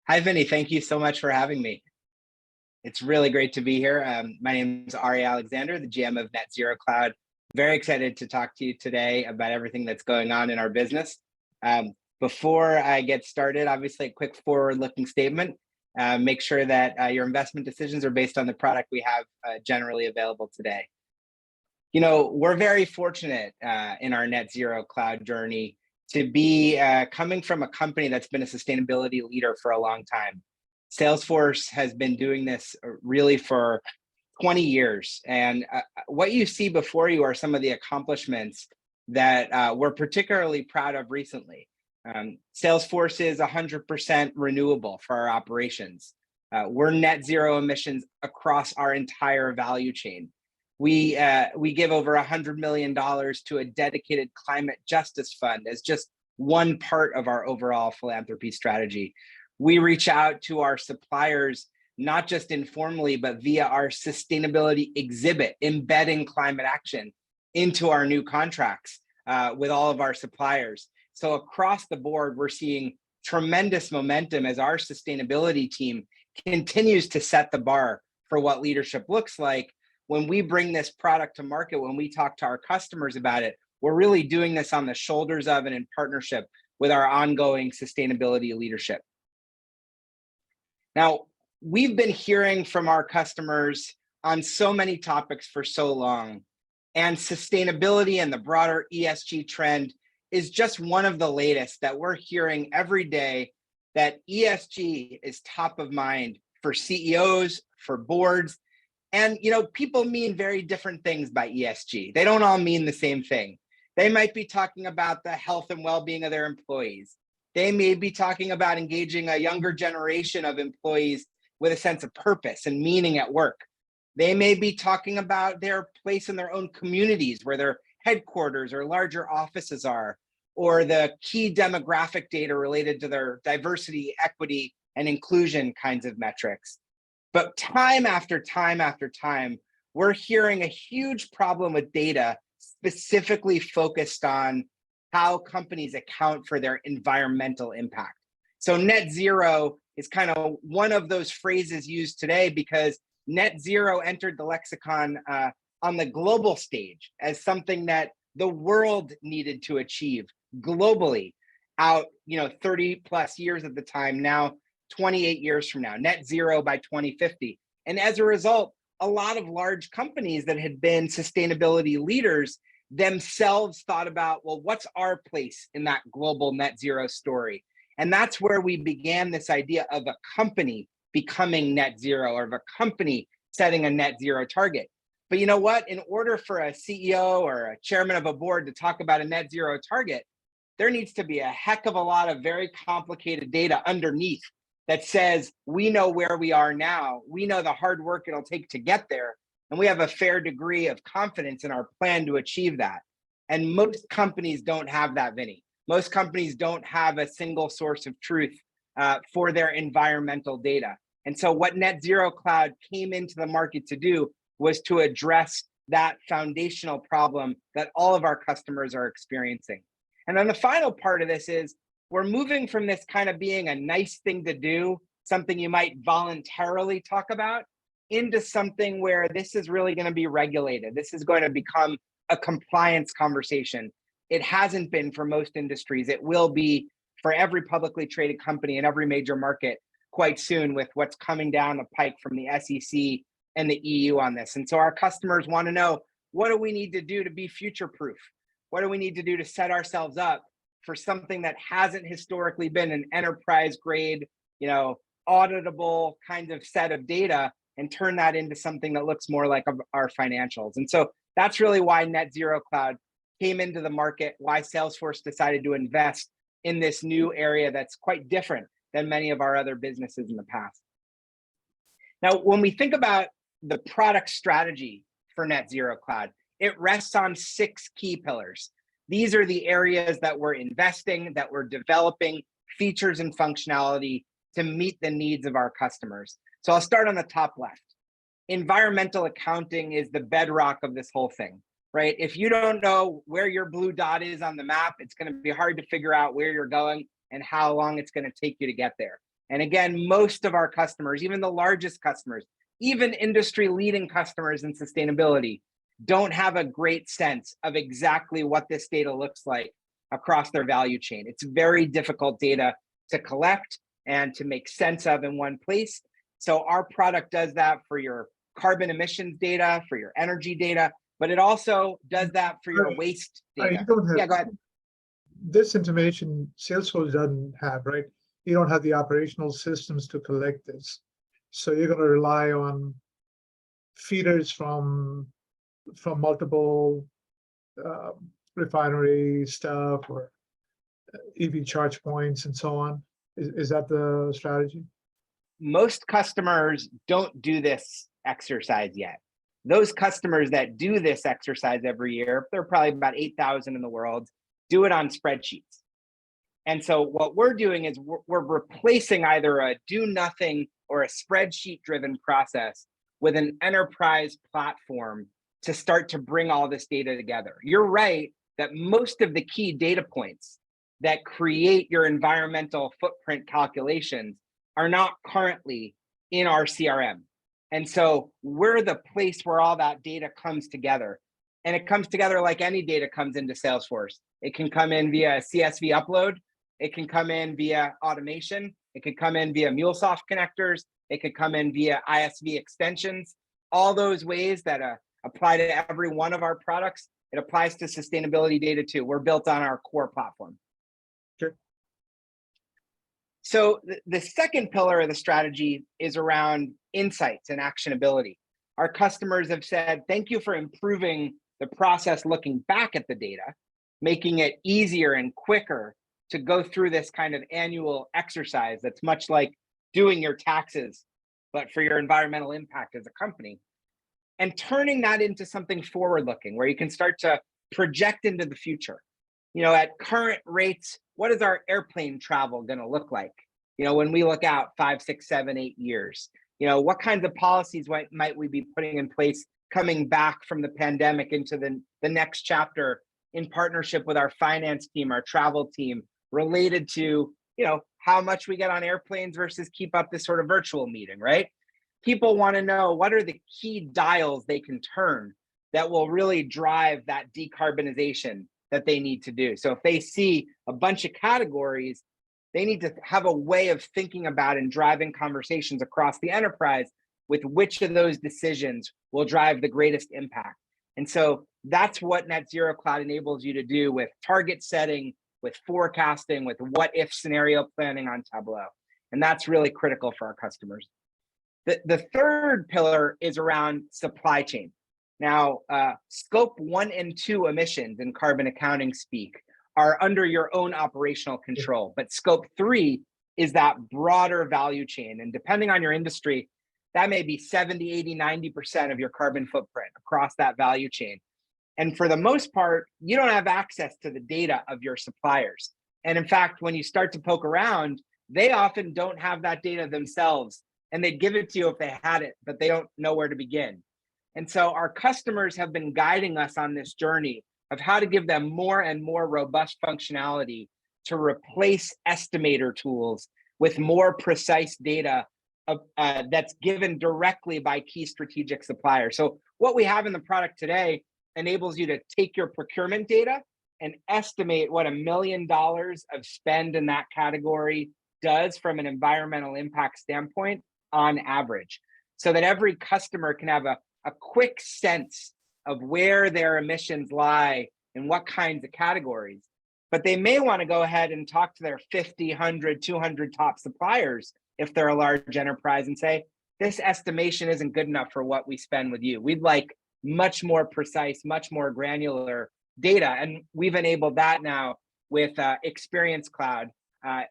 Hi, Vinnie. Thank you so much for having me. It's really great to be here. My name is Ari Alexander, the GM of Net Zero Cloud. Very excited to talk to you today about everything that's going on in our business. Before I get started, obviously, a quick forward-looking statement. Make sure that your investment decisions are based on the product we have generally available today. You know, we're very fortunate in our Net Zero Cloud journey to be coming from a company that's been a sustainability leader for a long time. Salesforce has been doing this really for 20 years. And what you see before you are some of the accomplishments that we're particularly proud of recently. Salesforce is 100% renewable for our operations. We're net zero emissions across our entire value chain. We give over $100 million to a dedicated climate justice fund as just one part of our overall philanthropy strategy. We reach out to our suppliers, not just informally, but via our sustainability exhibit, embedding climate action into our new contracts with all of our suppliers. So across the board, we're seeing tremendous momentum as our sustainability team continues to set the bar for what leadership looks like. When we bring this product to market, when we talk to our customers about it, we're really doing this on the shoulders of and in partnership with our ongoing sustainability leadership. Now, we've been hearing from our customers on so many topics for so long, and sustainability and the broader ESG trend is just one of the latest that we're hearing every day, that ESG is top of mind for CEOs, for boards. And you know, people mean very different things by ESG. They don't all mean the same thing. They might be talking about the health and well-being of their employees. They may be talking about engaging a younger generation of employees with a sense of purpose and meaning at work. They may be talking about their place in their own communities where their headquarters or larger offices are, or the key demographic data related to their diversity, equity, and inclusion kinds of metrics. But time after time after time, we're hearing a huge problem with data specifically focused on how companies account for their environmental impact. So net zero is kind of one of those phrases used today because net zero entered the lexicon on the global stage as something that the world needed to achieve globally out, 30 plus years at the time, now 28 years from now, net zero by 2050. And as a result, a lot of large companies that had been sustainability leaders themselves thought about, well, what's our place in that global net zero story? And that's where we began this idea of a company becoming net zero, or of a company setting a net zero target. But you know what? In order for a CEO or a chairman of a board to talk about a net zero target, there needs to be a heck of a lot of very complicated data underneath that says, we know where we are now, we know the hard work it'll take to get there, and we have a fair degree of confidence in our plan to achieve that. And most companies don't have that, Vinnie. Most companies don't have a single source of truth for their environmental data. And so what Net Zero Cloud came into the market to do was to address that foundational problem that all of our customers are experiencing. And then the final part of this is, we're moving from this kind of being a nice thing to do, something you might voluntarily talk about, into something where this is really going to be regulated. This is going to become a compliance conversation. It hasn't been for most industries. It will be for every publicly traded company in every major market quite soon, with what's coming down the pike from the SEC and the EU on this. And so our customers want to know, what do we need to do to be future-proof? What do we need to do to set ourselves up for something that hasn't historically been an enterprise grade, auditable kind of set of data, and turn that into something that looks more like our financials? And so that's really why Net Zero Cloud came into the market, why Salesforce decided to invest in this new area that's quite different than many of our other businesses in the past. Now, when we think about the product strategy for Net Zero Cloud, it rests on 6 key pillars. These are the areas that we're investing, that we're developing features and functionality to meet the needs of our customers. So I'll start on the top left. Environmental accounting is the bedrock of this whole thing, right? If you don't know where your blue dot is on the map, it's going to be hard to figure out where you're going and how long it's going to take you to get there. And again, most of our customers, even the largest customers, even industry leading customers in sustainability, don't have a great sense of exactly what this data looks like across their value chain. It's very difficult data to collect and to make sense of in one place. So our product does that for your carbon emissions data, for your energy data, but it also does that for your waste data. You don't have, yeah, go ahead. This information Salesforce doesn't have, right? You don't have the operational systems to collect this. So you're going to rely on feeders from multiple refinery stuff or EV charge points and so on. Is that the strategy? Most customers don't do this exercise yet. Those customers that do this exercise every year, there are probably about 8,000 in the world, do it on spreadsheets. And so what we're doing is we're replacing either a do nothing or a spreadsheet driven process with an enterprise platform to start to bring all this data together. You're right that most of the key data points that create your environmental footprint calculations are not currently in our CRM. And so we're the place where all that data comes together. And it comes together like any data comes into Salesforce. It can come in via CSV upload. It can come in via automation. It could come in via MuleSoft connectors. It could come in via ISV extensions. All those ways that apply to every one of our products, it applies to sustainability data too. We're built on our core platform. Sure. So the second pillar of the strategy is around insights and actionability. Our customers have said, thank you for improving the process looking back at the data, making it easier and quicker to go through this kind of annual exercise that's much like doing your taxes, but for your environmental impact as a company, and turning that into something forward-looking where you can start to project into the future. You know, at current rates, what is our airplane travel going to look like? You know, when we look out 5, 6, 7, 8 years, you know, what kinds of policies might we be putting in place coming back from the pandemic into the next chapter in partnership with our finance team, our travel team, related to, you know, how much we get on airplanes versus keep up this sort of virtual meeting, right? People want to know what are the key dials they can turn that will really drive that decarbonization that they need to do. So if they see a bunch of categories, they need to have a way of thinking about and driving conversations across the enterprise with which of those decisions will drive the greatest impact. And so that's what Net Zero Cloud enables you to do with target setting, with forecasting, with what if scenario planning on Tableau. And that's really critical for our customers. The third pillar is around supply chain. Now, scope 1 and 2 emissions in carbon accounting speak are under your own operational control, but scope 3 is that broader value chain. And depending on your industry, that may be 70, 80, 90% of your carbon footprint across that value chain. And for the most part, you don't have access to the data of your suppliers. And in fact, when you start to poke around, they often don't have that data themselves. And they'd give it to you if they had it, but they don't know where to begin. And so our customers have been guiding us on this journey of how to give them more and more robust functionality to replace estimator tools with more precise data that's given directly by key strategic suppliers. So what we have in the product today enables you to take your procurement data and estimate what $1 million of spend in that category does from an environmental impact standpoint on average, so that every customer can have a quick sense of where their emissions lie and what kinds of categories. But they may want to go ahead and talk to their 50, 100, 200 top suppliers if they're a large enterprise and say, this estimation isn't good enough for what we spend with you. We'd like much more precise, much more granular data. And we've enabled that now with Experience Cloud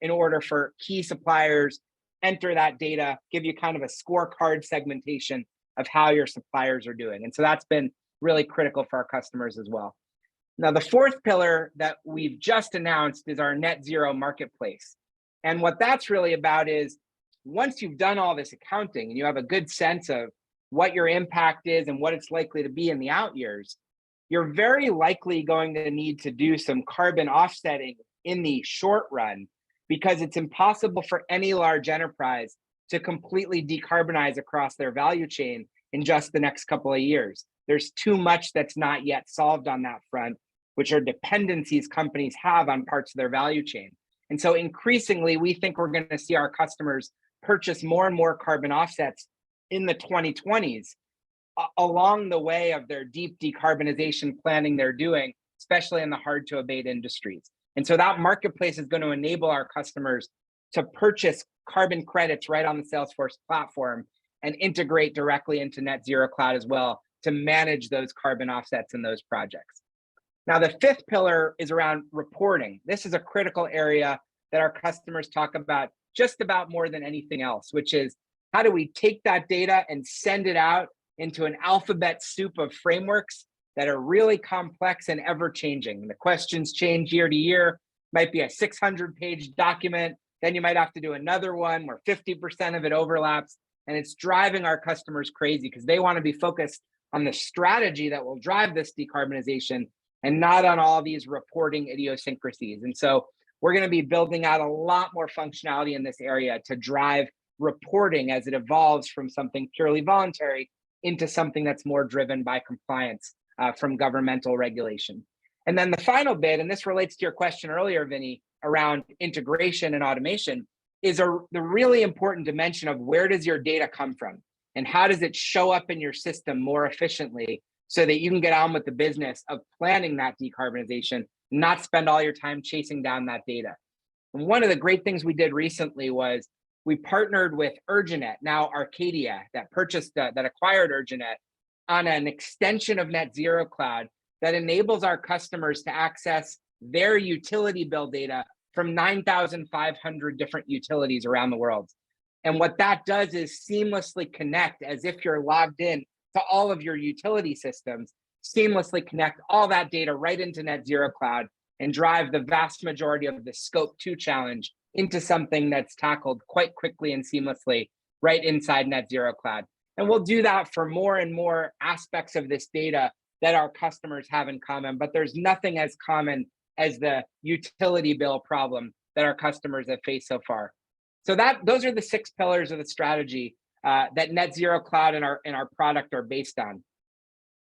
in order for key suppliers enter that data, give you kind of a scorecard segmentation of how your suppliers are doing. And so that's been really critical for our customers as well. Now, the fourth pillar that we've just announced is our Net Zero Marketplace. And what that's really about is once you've done all this accounting and you have a good sense of what your impact is and what it's likely to be in the out years, you're very likely going to need to do some carbon offsetting in the short run because it's impossible for any large enterprise to completely decarbonize across their value chain in just the next couple of years. There's too much that's not yet solved on that front, which are dependencies companies have on parts of their value chain. And so increasingly, we think we're going to see our customers purchase more and more carbon offsets in the 2020s along the way of their deep decarbonization planning they're doing, especially in the hard to abate industries. And so that marketplace is going to enable our customers to purchase carbon credits right on the Salesforce platform and integrate directly into Net Zero Cloud as well to manage those carbon offsets in those projects. Now, the fifth pillar is around reporting. This is a critical area that our customers talk about just about more than anything else, which is how do we take that data and send it out into an alphabet soup of frameworks that are really complex and ever-changing. The questions change year to year, might be a 600-page document, then you might have to do another one where 50% of it overlaps, and it's driving our customers crazy because they want to be focused on the strategy that will drive this decarbonization and not on all these reporting idiosyncrasies. And so we're going to be building out a lot more functionality in this area to drive reporting as it evolves from something purely voluntary into something that's more driven by compliance from governmental regulation. And then the final bit, and this relates to your question earlier, Vinnie, around integration and automation, is the really important dimension of where does your data come from and how does it show up in your system more efficiently so that you can get on with the business of planning that decarbonization, not spend all your time chasing down that data. And one of the great things we did recently was we partnered with Urginet, now Arcadia, that acquired Urginet, on an extension of Net Zero Cloud that enables our customers to access their utility bill data from 9,500 different utilities around the world. And what that does is seamlessly connect, as if you're logged in to all of your utility systems, seamlessly connect all that data right into Net Zero Cloud and drive the vast majority of the Scope 2 challenge into something that's tackled quite quickly and seamlessly right inside Net Zero Cloud. And we'll do that for more and more aspects of this data that our customers have in common, but there's nothing as common as the utility bill problem that our customers have faced so far. So those are the 6 pillars of the strategy that Net Zero Cloud and our product are based on.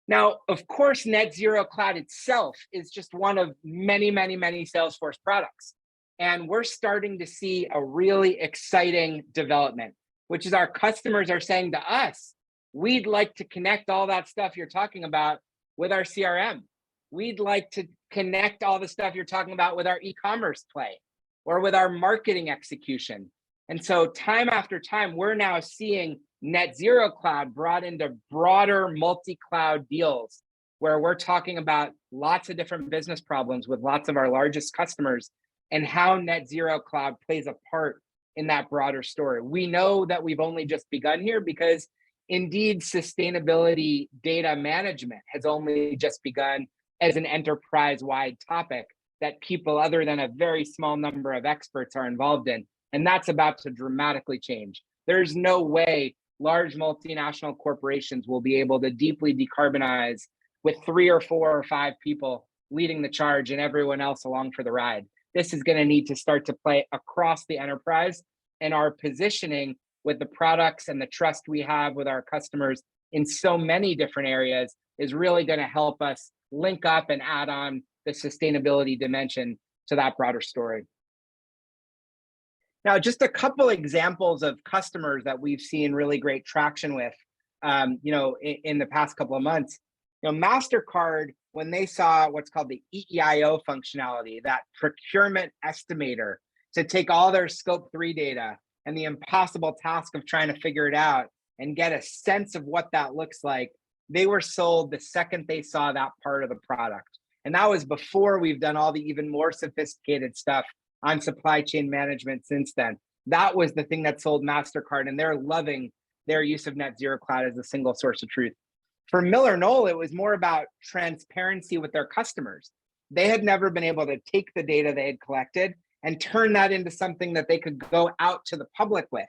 Now, of course, Net Zero Cloud itself is just one of many, many, many Salesforce products. And we're starting to see a really exciting development, which is our customers are saying to us, we'd like to connect all that stuff you're talking about with our CRM. We'd like to connect all the stuff you're talking about with our e-commerce play or with our marketing execution. And so time after time, we're now seeing Net Zero Cloud brought into broader multi-cloud deals where we're talking about lots of different business problems with lots of our largest customers and how Net Zero Cloud plays a part in that broader story. We know that we've only just begun here because indeed sustainability data management has only just begun as an enterprise-wide topic that people other than a very small number of experts are involved in. And that's about to dramatically change. There's no way large multinational corporations will be able to deeply decarbonize with 3 or 4 or 5 people leading the charge and everyone else along for the ride. This is going to need to start to play across the enterprise, and our positioning with the products and the trust we have with our customers in so many different areas is really going to help us link up and add on the sustainability dimension to that broader story. Now, just a couple examples of customers that we've seen really great traction with, in the past couple of months. MasterCard, when they saw what's called the EEIO functionality, that procurement estimator, to take all their Scope 3 data and the impossible task of trying to figure it out and get a sense of what that looks like, they were sold the second they saw that part of the product. And that was before we've done all the even more sophisticated stuff on supply chain management since then. That was the thing that sold MasterCard, and they're loving their use of Net Zero Cloud as a single source of truth. For Miller Knoll, it was more about transparency with their customers. They had never been able to take the data they had collected and turn that into something that they could go out to the public with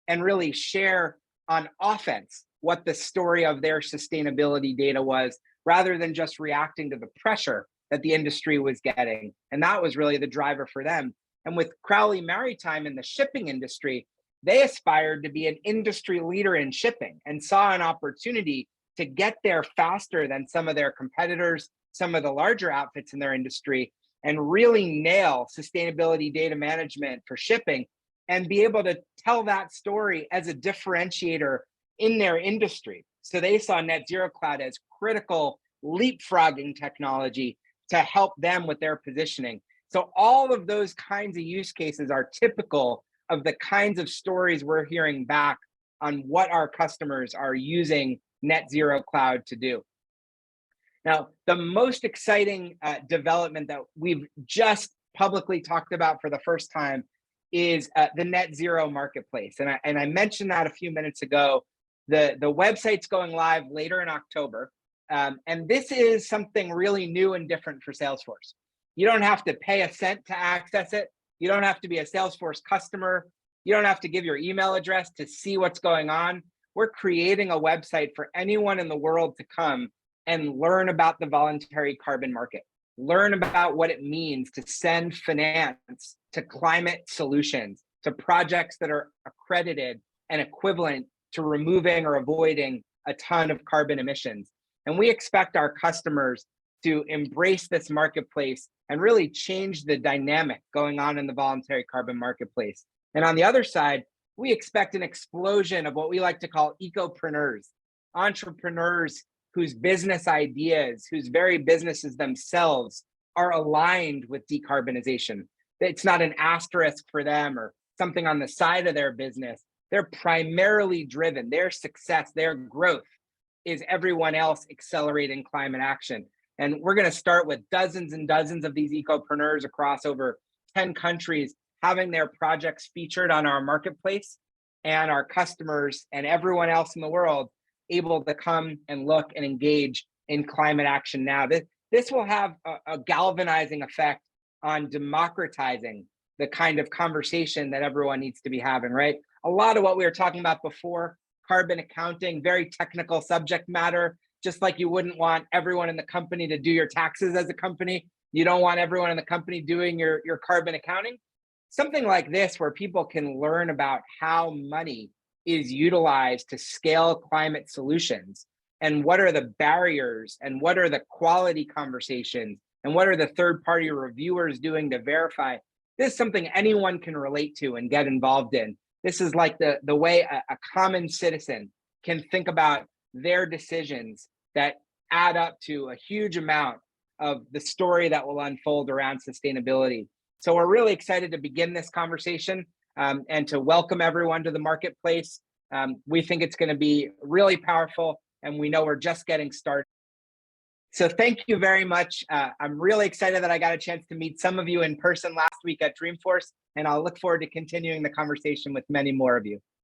and really share on offense what the story of their sustainability data was, rather than just reacting to the pressure that the industry was getting. And that was really the driver for them. And with Crowley Maritime in the shipping industry, they aspired to be an industry leader in shipping and saw an opportunity to get there faster than some of their competitors, some of the larger outfits in their industry, and really nail sustainability data management for shipping and be able to tell that story as a differentiator in their industry. So they saw Net Zero Cloud as critical leapfrogging technology to help them with their positioning. So all of those kinds of use cases are typical of the kinds of stories we're hearing back on what our customers are using Net Zero Cloud to do. Now, the most exciting development that we've just publicly talked about for the first time is the Net Zero Marketplace. And I mentioned that a few minutes ago. The website's going live later in October. And this is something really new and different for Salesforce. You don't have to pay a cent to access it. You don't have to be a Salesforce customer. You don't have to give your email address to see what's going on. We're creating a website for anyone in the world to come and learn about the voluntary carbon market, learn about what it means to send finance to climate solutions, to projects that are accredited and equivalent to removing or avoiding a ton of carbon emissions. And we expect our customers to embrace this marketplace and really change the dynamic going on in the voluntary carbon marketplace. And on the other side, we expect an explosion of what we like to call ecopreneurs, entrepreneurs whose business ideas, whose very businesses themselves are aligned with decarbonization. It's not an asterisk for them or something on the side of their business. They're primarily driven, their success, their growth is everyone else accelerating climate action. And we're going to start with dozens and dozens of these ecopreneurs across over 10 countries having their projects featured on our marketplace, and our customers and everyone else in the world able to come and look and engage in climate action now. This will have a galvanizing effect on democratizing the kind of conversation that everyone needs to be having, right? A lot of what we were talking about before, carbon accounting, very technical subject matter, just like you wouldn't want everyone in the company to do your taxes as a company. You don't want everyone in the company doing your carbon accounting. Something like this, where people can learn about how money is utilized to scale climate solutions, and what are the barriers, and what are the quality conversations, and what are the third-party reviewers doing to verify. This is something anyone can relate to and get involved in. This is like the way a common citizen can think about their decisions that add up to a huge amount of the story that will unfold around sustainability. So we're really excited to begin this conversation and to welcome everyone to the marketplace. We think it's going to be really powerful, and we know we're just getting started. So thank you very much. I'm really excited that I got a chance to meet some of you in person last week at Dreamforce, and I'll look forward to continuing the conversation with many more of you.